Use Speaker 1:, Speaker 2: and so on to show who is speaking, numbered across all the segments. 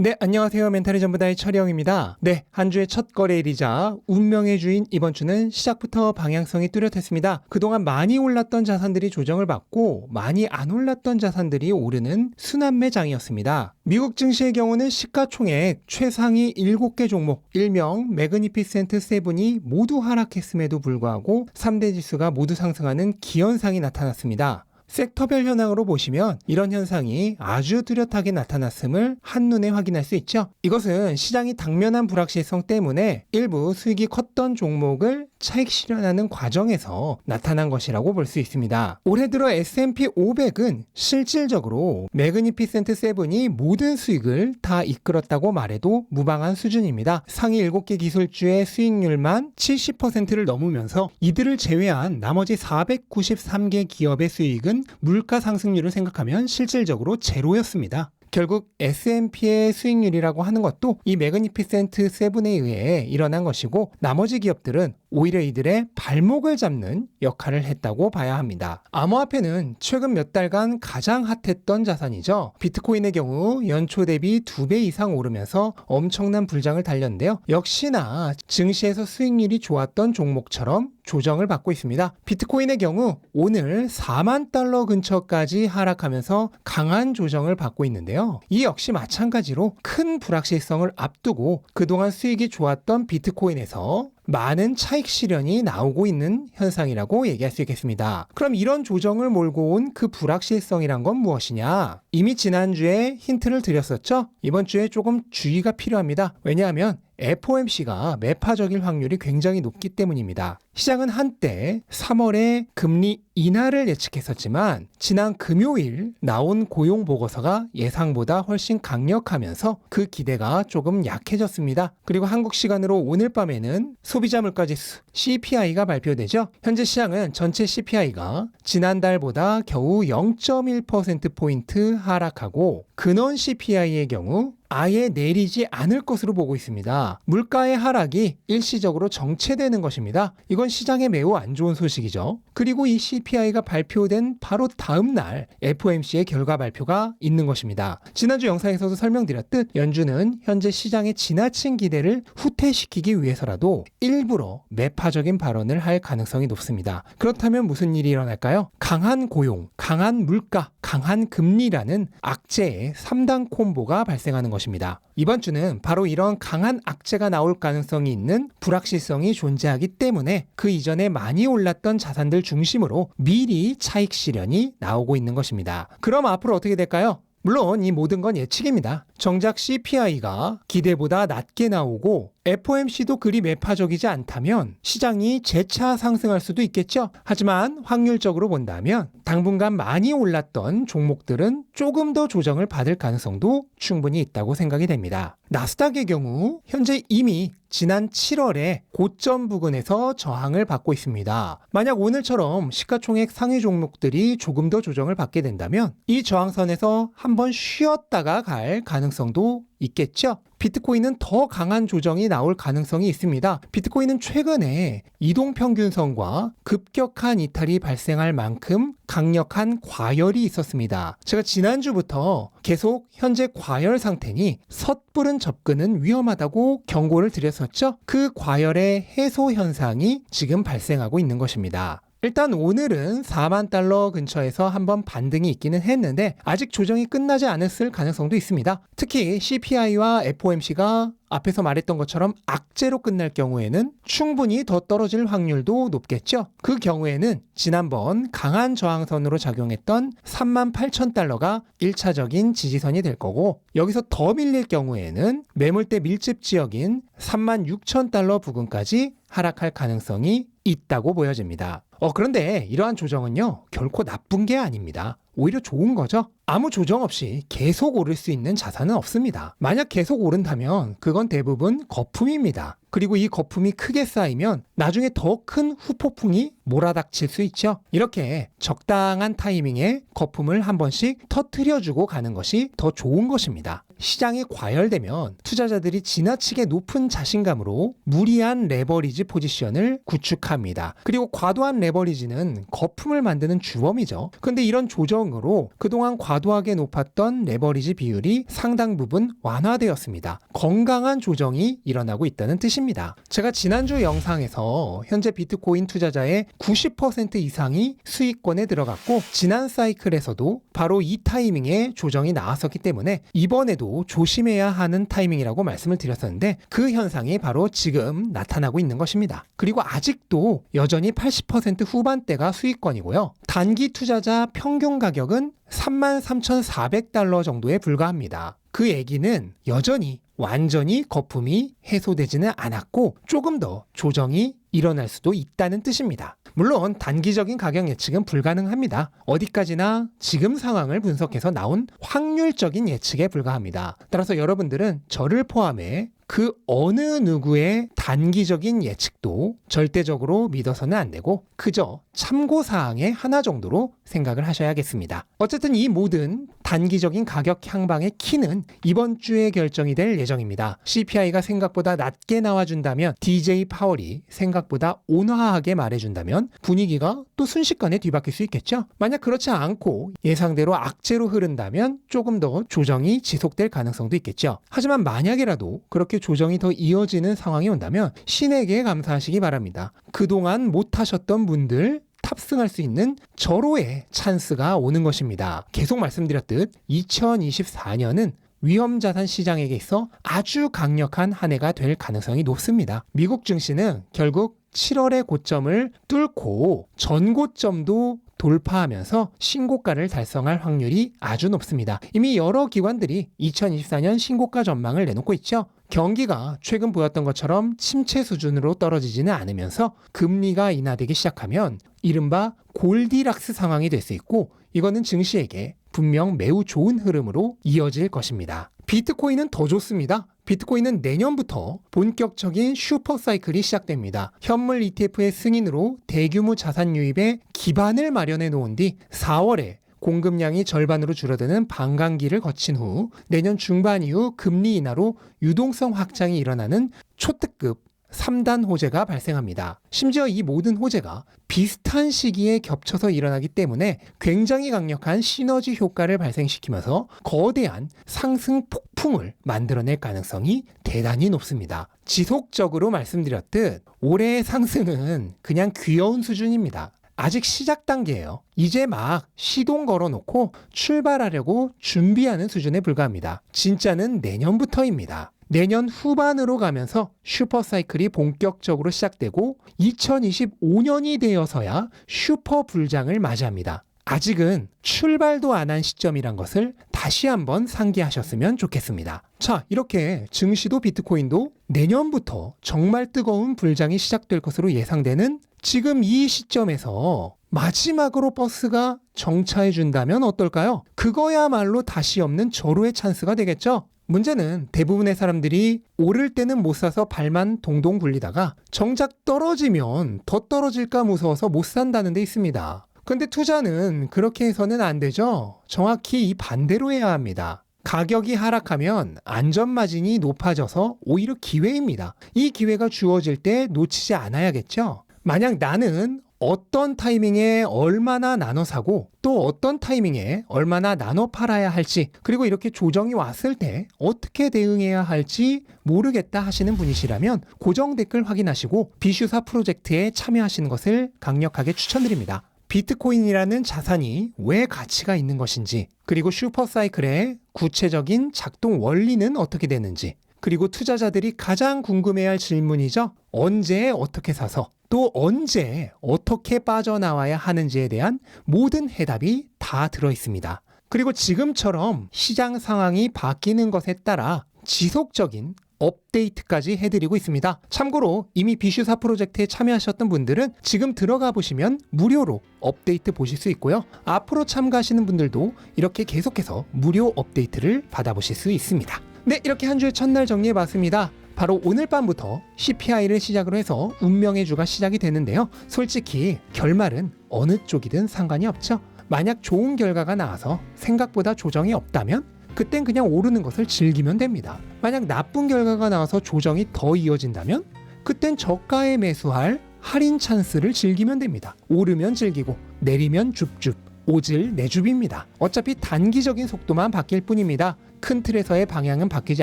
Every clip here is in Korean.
Speaker 1: 네, 안녕하세요. 멘탈의 전부다의 철영입니다. 네, 한 주의 첫 거래일이자 운명의 주인 이번 주는 시작부터 방향성이 뚜렷했습니다. 그동안 많이 올랐던 자산들이 조정을 받고 많이 안 올랐던 자산들이 오르는 순환매장이었습니다. 미국 증시의 경우는 시가총액 최상위 7개 종목, 일명 매그니피센트 세븐이 모두 하락했음에도 불구하고 3대 지수가 모두 상승하는 기현상이 나타났습니다. 섹터별 현황으로 보시면 이런 현상이 아주 뚜렷하게 나타났음을 한눈에 확인할 수 있죠. 이것은 시장이 당면한 불확실성 때문에 일부 수익이 컸던 종목을 차익 실현하는 과정에서 나타난 것이라고 볼 수 있습니다. 올해 들어 S&P 500은 실질적으로 매그니피센트 세븐이 모든 수익을 다 이끌었다고 말해도 무방한 수준입니다. 상위 7개 기술주의 수익률만 70%를 넘으면서 이들을 제외한 나머지 493개 기업의 수익은 물가 상승률을 생각하면 실질적으로 제로였습니다. 결국 S&P의 수익률이라고 하는 것도 이 매그니피센트 세븐에 의해 일어난 것이고 나머지 기업들은 오히려 이들의 발목을 잡는 역할을 했다고 봐야 합니다. 암호화폐는 최근 몇 달간 가장 핫했던 자산이죠. 비트코인의 경우 연초 대비 2배 이상 오르면서 엄청난 불장을 달렸는데요. 역시나 증시에서 수익률이 좋았던 종목처럼 조정을 받고 있습니다. 비트코인의 경우 오늘 4만 달러 근처까지 하락하면서 강한 조정을 받고 있는데요. 이 역시 마찬가지로 큰 불확실성을 앞두고 그동안 수익이 좋았던 비트코인에서 많은 차익 실현이 나오고 있는 현상이라고 얘기할 수 있겠습니다. 그럼 이런 조정을 몰고 온 그 불확실성이란 건 무엇이냐? 이미 지난주에 힌트를 드렸었죠? 이번 주에 조금 주의가 필요합니다. 왜냐하면 FOMC가 매파적일 확률이 굉장히 높기 때문입니다. 시장은 한때 3월에 금리 인하를 예측했었지만 지난 금요일 나온 고용 보고서가 예상보다 훨씬 강력하면서 그 기대가 조금 약해졌습니다. 그리고 한국 시간으로 오늘 밤에는 소비자 물가지수 CPI가 발표되죠. 현재 시장은 전체 CPI가 지난달보다 겨우 0.1%포인트 하락하고 근원 CPI의 경우 아예 내리지 않을 것으로 보고 있습니다. 물가의 하락이 일시적으로 정체되는 것입니다. 이건 시장에 매우 안 좋은 소식이죠. 그리고 이 CPI가 발표된 바로 다음 날 FOMC의 결과 발표가 있는 것입니다. 지난주 영상에서도 설명드렸듯 연준은 현재 시장의 지나친 기대를 후퇴시키기 위해서라도 일부러 매파적인 발언을 할 가능성이 높습니다. 그렇다면 무슨 일이 일어날까요? 강한 고용, 강한 물가, 강한 금리라는 악재의 3단 콤보가 발생하는 것입니다. 이번 주는 바로 이런 강한 악재가 나올 가능성이 있는 불확실성이 존재하기 때문에 그 이전에 많이 올랐던 자산들 중심으로 미리 차익 실현이 나오고 있는 것입니다. 그럼 앞으로 어떻게 될까요? 물론 이 모든 건 예측입니다. 정작 CPI가 기대보다 낮게 나오고 FOMC도 그리 매파적이지 않다면 시장이 재차 상승할 수도 있겠죠. 하지만 확률적으로 본다면 당분간 많이 올랐던 종목들은 조금 더 조정을 받을 가능성도 충분히 있다고 생각이 됩니다. 나스닥의 경우 현재 이미 지난 7월에 고점 부근에서 저항을 받고 있습니다. 만약 오늘처럼 시가총액 상위 종목들이 조금 더 조정을 받게 된다면 이 저항선에서 한번 쉬었다가 갈 가능성도 있겠죠? 비트코인은 더 강한 조정이 나올 가능성이 있습니다. 비트코인은 최근에 이동평균선과 급격한 이탈이 발생할 만큼 강력한 과열이 있었습니다. 제가 지난주부터 계속 현재 과열 상태니 섣부른 접근은 위험하다고 경고를 드렸었죠. 그 과열의 해소 현상이 지금 발생하고 있는 것입니다. 일단 오늘은 4만 달러 근처에서 한번 반등이 있기는 했는데 아직 조정이 끝나지 않았을 가능성도 있습니다. 특히 CPI와 FOMC가 앞에서 말했던 것처럼 악재로 끝날 경우에는 충분히 더 떨어질 확률도 높겠죠. 그 경우에는 지난번 강한 저항선으로 작용했던 38,000달러가 1차적인 지지선이 될 거고 여기서 더 밀릴 경우에는 매물대 밀집 지역인 36,000달러 부근까지 하락할 가능성이 있다고 보여집니다. 그런데 이러한 조정은요 결코 나쁜 게 아닙니다. 오히려 좋은 거죠. 아무 조정 없이 계속 오를 수 있는 자산은 없습니다. 만약 계속 오른다면 그건 대부분 거품입니다. 그리고 이 거품이 크게 쌓이면 나중에 더 큰 후폭풍이 몰아닥칠 수 있죠. 이렇게 적당한 타이밍에 거품을 한 번씩 터뜨려주고 가는 것이 더 좋은 것입니다. 시장이 과열되면 투자자들이 지나치게 높은 자신감으로 무리한 레버리지 포지션을 구축합니다. 그리고 과도한 레버리지는 거품을 만드는 주범이죠. 근데 이런 조정으로 그동안 과도한 과도하게 높았던 레버리지 비율이 상당 부분 완화되었습니다. 건강한 조정이 일어나고 있다는 뜻입니다. 제가 지난주 영상에서 현재 비트코인 투자자의 90% 이상이 수익권에 들어갔고 지난 사이클에서도 바로 이 타이밍에 조정이 나왔었기 때문에 이번에도 조심해야 하는 타이밍이라고 말씀을 드렸었는데 그 현상이 바로 지금 나타나고 있는 것입니다. 그리고 아직도 여전히 80% 후반대가 수익권이고요. 단기 투자자 평균 가격은 33,400달러 정도에 불과합니다. 그 얘기는 여전히 완전히 거품이 해소되지는 않았고 조금 더 조정이 일어날 수도 있다는 뜻입니다. 물론 단기적인 가격 예측은 불가능합니다. 어디까지나 지금 상황을 분석해서 나온 확률적인 예측에 불과합니다. 따라서 여러분들은 저를 포함해 그 어느 누구의 단기적인 예측도 절대적으로 믿어서는 안 되고 그저 참고사항의 하나 정도로 생각을 하셔야겠습니다. 어쨌든 이 모든 단기적인 가격 향방의 키는 이번 주에 결정이 될 예정입니다. CPI가 생각보다 낮게 나와준다면 DJ 파월이 생각보다 온화하게 말해준다면 분위기가 또 순식간에 뒤바뀔 수 있겠죠. 만약 그렇지 않고 예상대로 악재로 흐른다면 조금 더 조정이 지속될 가능성도 있겠죠. 하지만 만약이라도 그렇게 조정이 더 이어지는 상황이 온다면 신에게 감사하시기 바랍니다. 그동안 못하셨던 분들 탑승할 수 있는 절호의 찬스가 오는 것입니다. 계속 말씀드렸듯 2024년은 위험자산 시장에게 있어 아주 강력한 한 해가 될 가능성이 높습니다. 미국 증시는 결국 7월의 고점을 뚫고 전고점도 돌파하면서 신고가를 달성할 확률이 아주 높습니다. 이미 여러 기관들이 2024년 신고가 전망을 내놓고 있죠. 경기가 최근 보였던 것처럼 침체 수준으로 떨어지지는 않으면서 금리가 인하되기 시작하면 이른바 골디락스 상황이 될 수 있고 이거는 증시에게 분명 매우 좋은 흐름으로 이어질 것입니다. 비트코인은 더 좋습니다. 비트코인은 내년부터 본격적인 슈퍼사이클이 시작됩니다. 현물 ETF의 승인으로 대규모 자산 유입에 기반을 마련해 놓은 뒤 4월에 공급량이 절반으로 줄어드는 반감기를 거친 후 내년 중반 이후 금리 인하로 유동성 확장이 일어나는 초특급 3단 호재가 발생합니다. 심지어 이 모든 호재가 비슷한 시기에 겹쳐서 일어나기 때문에 굉장히 강력한 시너지 효과를 발생시키면서 거대한 상승 폭풍을 만들어낼 가능성이 대단히 높습니다. 지속적으로 말씀드렸듯 올해의 상승은 그냥 귀여운 수준입니다. 아직 시작 단계예요. 이제 막 시동 걸어놓고 출발하려고 준비하는 수준에 불과합니다. 진짜는 내년부터입니다. 내년 후반으로 가면서 슈퍼사이클이 본격적으로 시작되고 2025년이 되어서야 슈퍼 불장을 맞이합니다. 아직은 출발도 안 한 시점이란 것을 다시 한번 상기하셨으면 좋겠습니다. 자, 이렇게 증시도 비트코인도 내년부터 정말 뜨거운 불장이 시작될 것으로 예상되는 지금 이 시점에서 마지막으로 버스가 정차해 준다면 어떨까요? 그거야말로 다시 없는 절호의 찬스가 되겠죠? 문제는 대부분의 사람들이 오를 때는 못 사서 발만 동동 굴리다가 정작 떨어지면 더 떨어질까 무서워서 못 산다는 데 있습니다. 근데 투자는 그렇게 해서는 안 되죠. 정확히 이 반대로 해야 합니다. 가격이 하락하면 안전마진이 높아져서 오히려 기회입니다. 이 기회가 주어질 때 놓치지 않아야겠죠. 만약 나는 어떤 타이밍에 얼마나 나눠 사고 또 어떤 타이밍에 얼마나 나눠 팔아야 할지 그리고 이렇게 조정이 왔을 때 어떻게 대응해야 할지 모르겠다 하시는 분이시라면 고정 댓글 확인하시고 비슈사 프로젝트에 참여하시는 것을 강력하게 추천드립니다. 비트코인이라는 자산이 왜 가치가 있는 것인지 그리고 슈퍼사이클의 구체적인 작동 원리는 어떻게 되는지 그리고 투자자들이 가장 궁금해할 질문이죠. 언제 어떻게 사서 또 언제 어떻게 빠져나와야 하는지에 대한 모든 해답이 다 들어있습니다. 그리고 지금처럼 시장 상황이 바뀌는 것에 따라 지속적인 업데이트까지 해드리고 있습니다. 참고로 이미 비슈사 프로젝트에 참여하셨던 분들은 지금 들어가 보시면 무료로 업데이트 보실 수 있고요. 앞으로 참가하시는 분들도 이렇게 계속해서 무료 업데이트를 받아보실 수 있습니다. 네, 이렇게 한 주의 첫날 정리해봤습니다. 바로 오늘 밤부터 CPI를 시작으로 해서 운명의 주가 시작이 되는데요. 솔직히 결말은 어느 쪽이든 상관이 없죠. 만약 좋은 결과가 나와서 생각보다 조정이 없다면 그땐 그냥 오르는 것을 즐기면 됩니다. 만약 나쁜 결과가 나와서 조정이 더 이어진다면 그땐 저가에 매수할 할인 찬스를 즐기면 됩니다. 오르면 즐기고 내리면 줍줍 오질 내줍입니다. 어차피 단기적인 속도만 바뀔 뿐입니다. 큰 틀에서의 방향은 바뀌지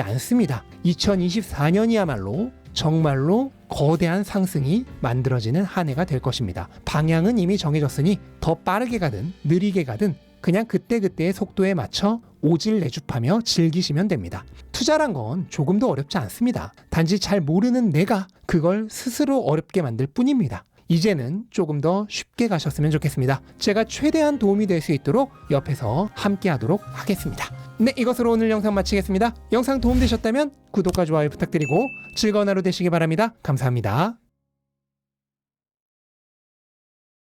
Speaker 1: 않습니다. 2024년이야말로 정말로 거대한 상승이 만들어지는 한 해가 될 것입니다. 방향은 이미 정해졌으니 더 빠르게 가든 느리게 가든 그냥 그때그때의 속도에 맞춰 오질 내줍하며 즐기시면 됩니다. 투자란 건 조금도 어렵지 않습니다. 단지 잘 모르는 내가 그걸 스스로 어렵게 만들 뿐입니다. 이제는 조금 더 쉽게 가셨으면 좋겠습니다. 제가 최대한 도움이 될 수 있도록 옆에서 함께 하도록 하겠습니다. 네, 이것으로 오늘 영상 마치겠습니다. 영상 도움되셨다면 구독과 좋아요 부탁드리고 즐거운 하루 되시기 바랍니다. 감사합니다.